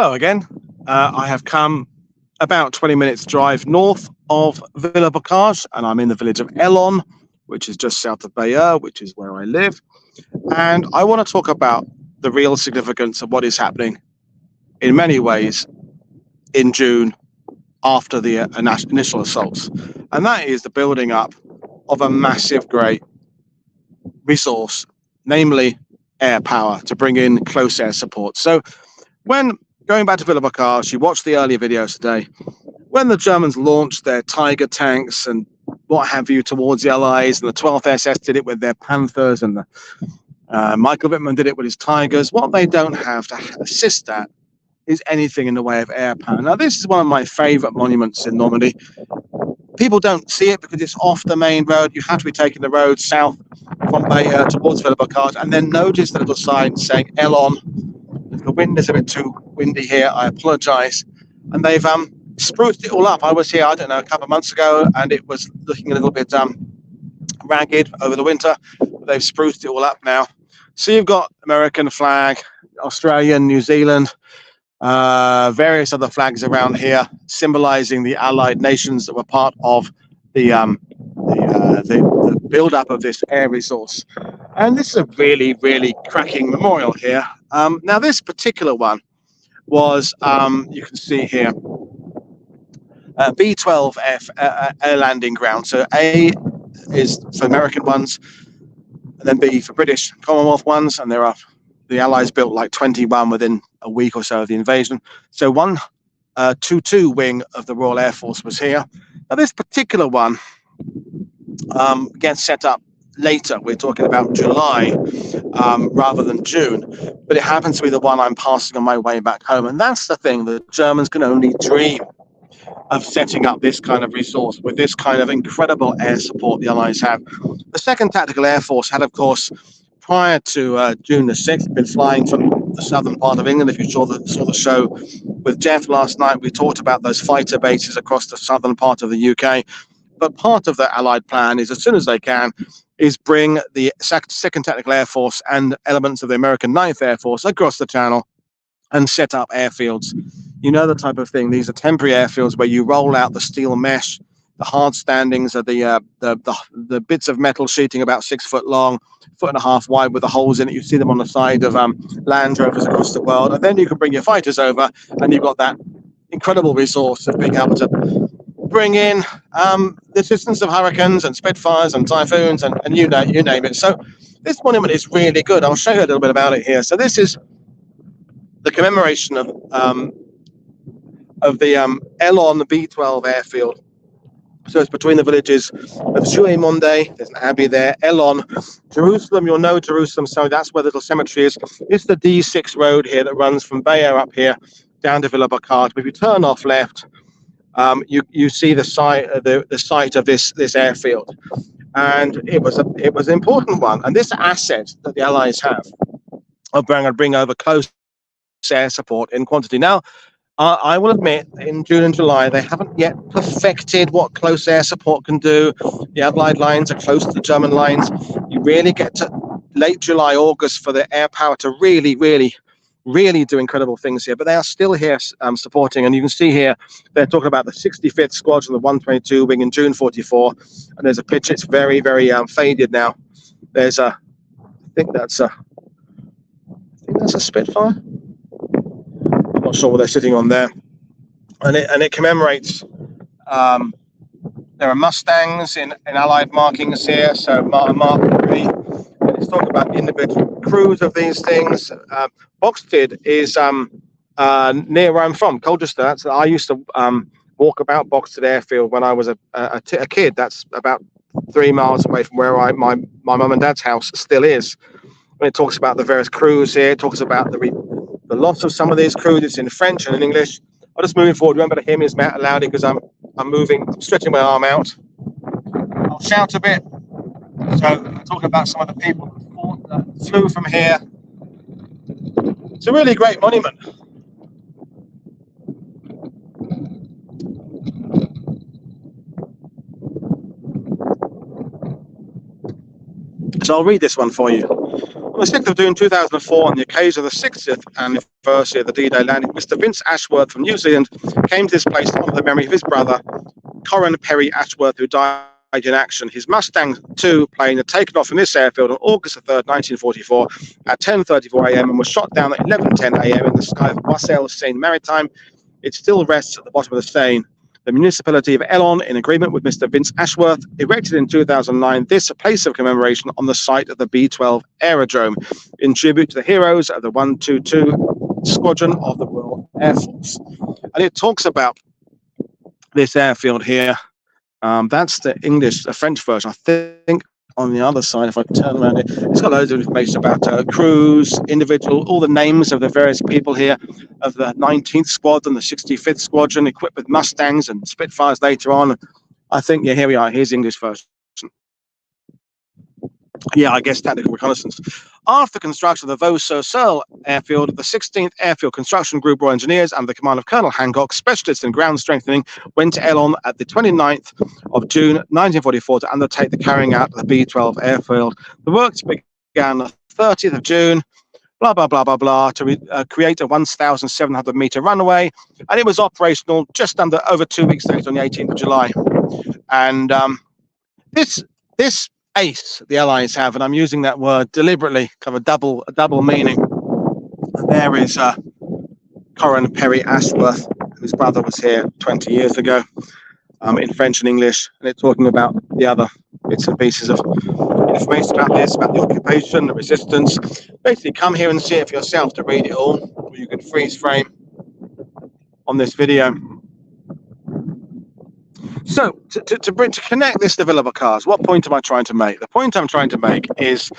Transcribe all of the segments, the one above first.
Hello again. I have come about 20 minutes drive north of Villers-Bocage, and I'm in the village of Ellon, which is just south of Bayeux, which is where I live. And I want to talk about the real significance of what is happening in many ways in June after the initial assaults. And that is the building up of a massive, great resource, namely air power, to bring in close air support. So when going back to Villers-Bocage, you watched the earlier videos today, when the Germans launched their Tiger tanks and what have you towards the Allies, and the 12th SS did it with their Panthers, and Michael Wittmann did it with his Tigers, what they don't have to assist that is anything in the way of air power. Now, this is one of my favourite monuments in Normandy. People don't see it because it's off the main road. You have to be taking the road south from Bayeux towards Villers-Bocage, and then notice the little sign saying Ellon. The wind is a bit too windy here, I apologise. And they've spruced it all up. I was here, I don't know, a couple of months ago, and it was looking a little bit ragged over the winter. They've spruced it all up now. So you've got American flag, Australian, New Zealand, various other flags around here, symbolising the Allied nations that were part of the build-up of this air resource. And this is a really, really cracking memorial here. Now, this particular one was, you can see here, B-12F air landing ground. So A is for American ones, and then B for British Commonwealth ones, and there are the Allies built like 21 within a week or so of the invasion. So 122 wing of the Royal Air Force was here. Now, this particular one gets set up later. We're talking about July rather than June, but it happens to be the one I'm passing on my way back home. And that's the thing, the Germans can only dream of setting up this kind of resource with this kind of incredible air support the Allies have. The 2nd Tactical Air Force had, of course, prior to June the 6th, been flying from the southern part of England. If you saw the show with Jeff last night, we talked about those fighter bases across the southern part of the UK. But part of the Allied plan is, as soon as they can, is bring the 2nd Tactical Air Force and elements of the American 9th Air Force across the Channel and set up airfields. You know the type of thing. These are temporary airfields where you roll out the steel mesh, the hard standings are the bits of metal sheeting about 6 foot long, 1.5 foot wide with the holes in it. You see them on the side of Land Rovers across the world. And then you can bring your fighters over, and you've got that incredible resource of being able to bring in the assistance of Hurricanes and Spitfires and Typhoons and you name it. So this monument is really good. I'll show you a little bit about it here. So this is the commemoration of the Ellon B-12 airfield. So it's between the villages of Jouy-Mondet, there's an abbey there, Ellon, Jerusalem, you'll know Jerusalem, so that's where the little cemetery is. It's the D6 road here that runs from Bayeux up here down to Villers-Bocage. But if you turn off left, you see the site of this airfield, and it was an important one. And this asset that the Allies have of bring over close air support in quantity. Now, I will admit, in June and July, they haven't yet perfected what close air support can do. The Allied lines are close to the German lines. You really get to late July, August for the air power to really, really, really do incredible things here. But they are still here supporting. And you can see here, they're talking about the 65th Squadron, the 122 wing in June 44. And there's a picture. It's very, very faded now. There's I think that's a Spitfire. Not sure what they're sitting on there, and it commemorates. There are Mustangs in Allied markings here, so Mark 3. And it's talking about the individual crews of these things. Boxted is near where I'm from, Colchester. I used to walk about Boxted Airfield when I was a kid. That's about 3 miles away from where my mum and dad's house still is. And it talks about the various crews here. It talks about the loss of some of these crews. It's in French and in English. I'm just moving forward. Remember to hear me as loud because I'm moving, I'm stretching my arm out. I'll shout a bit. So I'm talking about some of the people that flew from here. It's a really great monument. So I'll read this one for you. On the 6th of June 2004, on the occasion of the 60th anniversary of the D-Day landing, Mr. Vince Ashworth from New Zealand came to this place to honour the memory of his brother, Corin Perry Ashworth, who died in action. His Mustang II plane had taken off from this airfield on August 3rd, 1944 at 10:34 a.m. and was shot down at 11:10 a.m. in the sky of Wassail Seine Maritime. It still rests at the bottom of the Seine. The municipality of Ellon, in agreement with Mr. Vince Ashworth, erected in 2009 this place of commemoration on the site of the B-12 aerodrome in tribute to the heroes of the 122 Squadron of the Royal Air Force. And it talks about this airfield here. That's the French version. I think on the other side, if I turn around it, it's got loads of information about crews, individual, all the names of the various people here of the 19th Squadron, the 65th Squadron, equipped with Mustangs and Spitfires later on. I think, yeah, here we are. Here's the English version. Yeah, I guess tactical reconnaissance. After construction of the Vaux-sur-Seulles airfield, the 16th Airfield Construction Group Royal Engineers under the command of Colonel Hancock, specialists in ground strengthening, went to Ellon at the 29th of June 1944 to undertake the carrying out of the B-12 airfield. The works began the 30th of June, blah, blah, blah, blah, blah, to create a 1,700 meter runway, and it was operational just over 2 weeks later on the 18th of July. And this ace the Allies have, and I'm using that word deliberately, kind of a double meaning. And there is Corin Perry Ashworth, whose brother was here 20 years ago, in French and English, and it's talking about the other bits and pieces of information about this, about the occupation, the resistance. Basically, come here and see it for yourself to read it all, or you can freeze frame on this video. So, to connect this to Villers-Bocage, what point am I trying to make? The point I'm trying to make is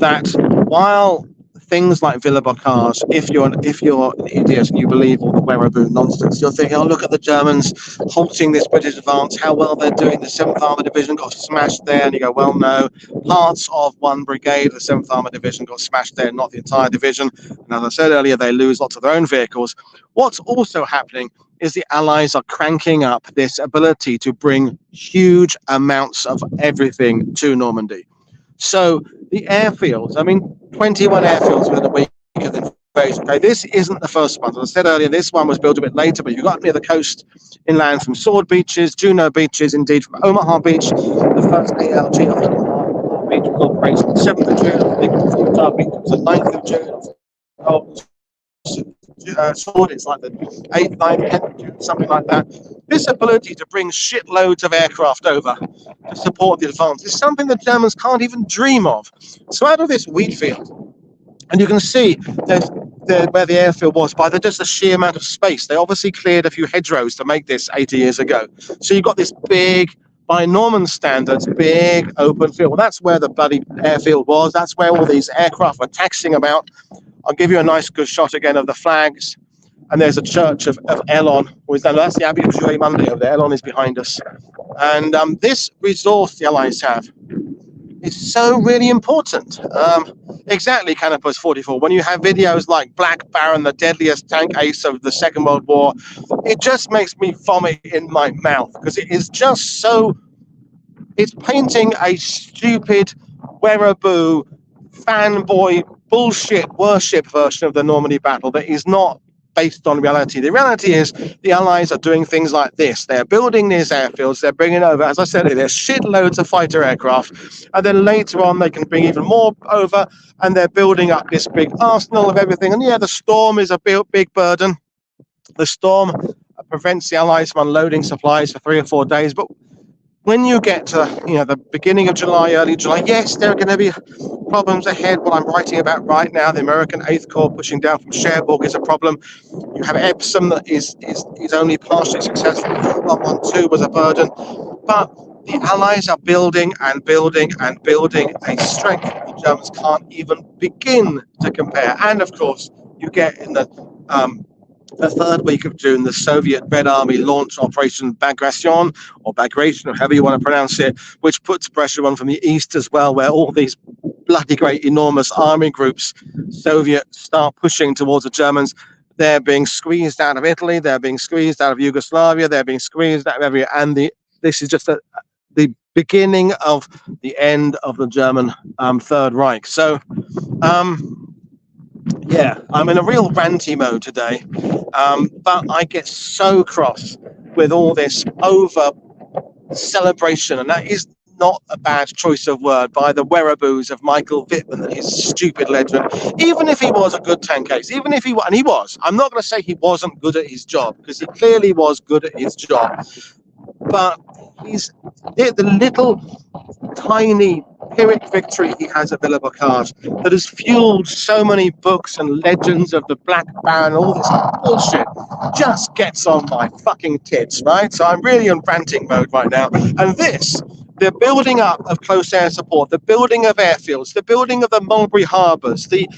that while things like Villers-Bocage, if you're an idiot and you believe all the Werribee nonsense, you're thinking, oh, look at the Germans halting this British advance, how well they're doing. The 7th Armoured Division got smashed there, and you go, well, no, parts of one brigade, the 7th Armoured Division, got smashed there, not the entire division. And as I said earlier, they lose lots of their own vehicles. What's also happening is the Allies are cranking up this ability to bring huge amounts of everything to Normandy. So the airfields, 21 airfields within a week of the invasion. Okay, this isn't the first one. As I said earlier, this one was built a bit later, but you got near the coast inland from Sword Beaches, Juno Beaches, indeed from Omaha Beach. The first ALG of Omaha Beach was operated on the 7th of June. I think Utah Beach was the 9th of June. Sword, it's like the 8th, 9th, 10th of June, something like that. This ability to bring shitloads of aircraft over to support the advance is something the Germans can't even dream of. So out of this wheat field, and you can see where the airfield was by just the sheer amount of space. They obviously cleared a few hedgerows to make this 80 years ago. So you've got this big, by Norman standards, big open field. Well, that's where the bloody airfield was. That's where all these aircraft were taxiing about. I'll give you a nice good shot again of the flags. And there's a church of Ellon. That's the Abbey of Jouy Monday over there. Ellon is behind us. And this resource the Allies have is so really important. Exactly, Canopus 44. When you have videos like Black Baron, the deadliest tank ace of the Second World War, it just makes me vomit in my mouth because it is just so... It's painting a stupid Werribee fanboy bullshit worship version of the Normandy battle that is not based on reality. The reality is the Allies are doing things like this. They're building these airfields. They're bringing over, as I said, there's shitloads of fighter aircraft. And then later on, they can bring even more over, and they're building up this big arsenal of everything. And yeah, the storm is a big burden. The storm prevents the Allies from unloading supplies for 3 or 4 days. But when you get to the beginning of July, early July, yes, there are going to be problems ahead. What I'm writing about right now, the American 8th Corps pushing down from Cherbourg is a problem. You have Epsom that is only partially successful. 112 was a burden. But the Allies are building and building and building a strength that the Germans can't even begin to compare. And of course, you get in the 3rd week of June, the Soviet Red Army launched Operation Bagration, or Bagration, or however you want to pronounce it, which puts pressure on from the east as well, where all these bloody great enormous army groups, Soviet, start pushing towards the Germans. They're being squeezed out of Italy, they're being squeezed out of Yugoslavia, they're being squeezed out of everywhere, and this is just the beginning of the end of the German Third Reich. So, yeah, I'm in a real ranty mode today, but I get so cross with all this over celebration, and that is not a bad choice of word by the wereaboos of Michael Wittmann and his stupid legend. Even if he was a good tank ace, even if he was, and he was, I'm not going to say he wasn't good at his job, because he clearly was good at his job, but he's the little tiny Pyrrhic victory he has at Villers-Bocage that has fueled so many books and legends of the Black Baron, all this bullshit, just gets on my fucking tits, right? So I'm really in ranting mode right now. And this, the building up of close air support, the building of airfields, the building of the Mulberry Harbours, the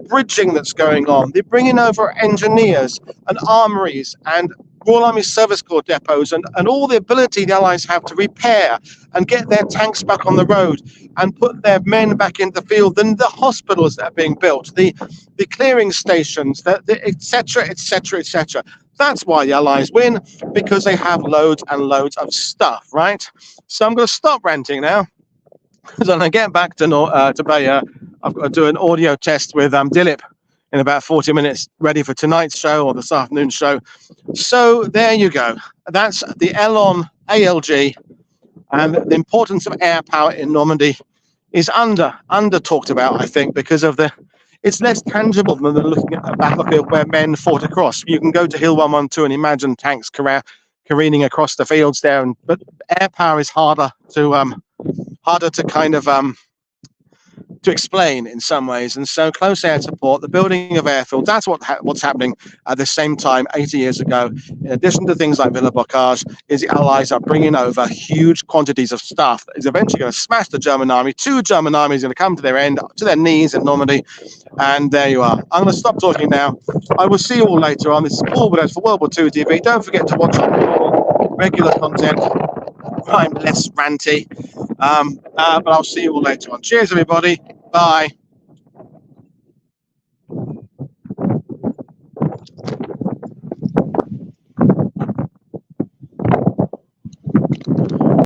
bridging that's going on, the bringing over engineers and armories and Royal Army Service Corps depots, and all the ability the Allies have to repair and get their tanks back on the road and put their men back in the field, and the hospitals that are being built, the clearing stations, et cetera, et cetera, et cetera. That's why the Allies win, because they have loads and loads of stuff, right? So I'm going to stop ranting now, because when I get back to Bayer, I've got to do an audio test with Dilip in about 40 minutes, ready for tonight's show or this afternoon's show. So there you go. That's the Ellon ALG, and the importance of air power in Normandy is under talked about, I think, because of it's less tangible than looking at a battlefield where men fought across. You can go to Hill 112 and imagine tanks careening across the fields there, but air power is harder to kind of to explain in some ways. And so close air support, the building of airfields, that's what's happening at the same time 80 years ago. In addition to things like Villers-Bocage, is the Allies are bringing over huge quantities of stuff that is eventually going to smash the German army. 2 German armies are going to come to their end, to their knees in Normandy. And there you are. I'm going to stop talking now. I will see you all later on. This is Paul Woodadge for WW2TV. Don't forget to watch our regular content. I'm less ranty, but I'll see you all later on. Cheers, everybody. Bye.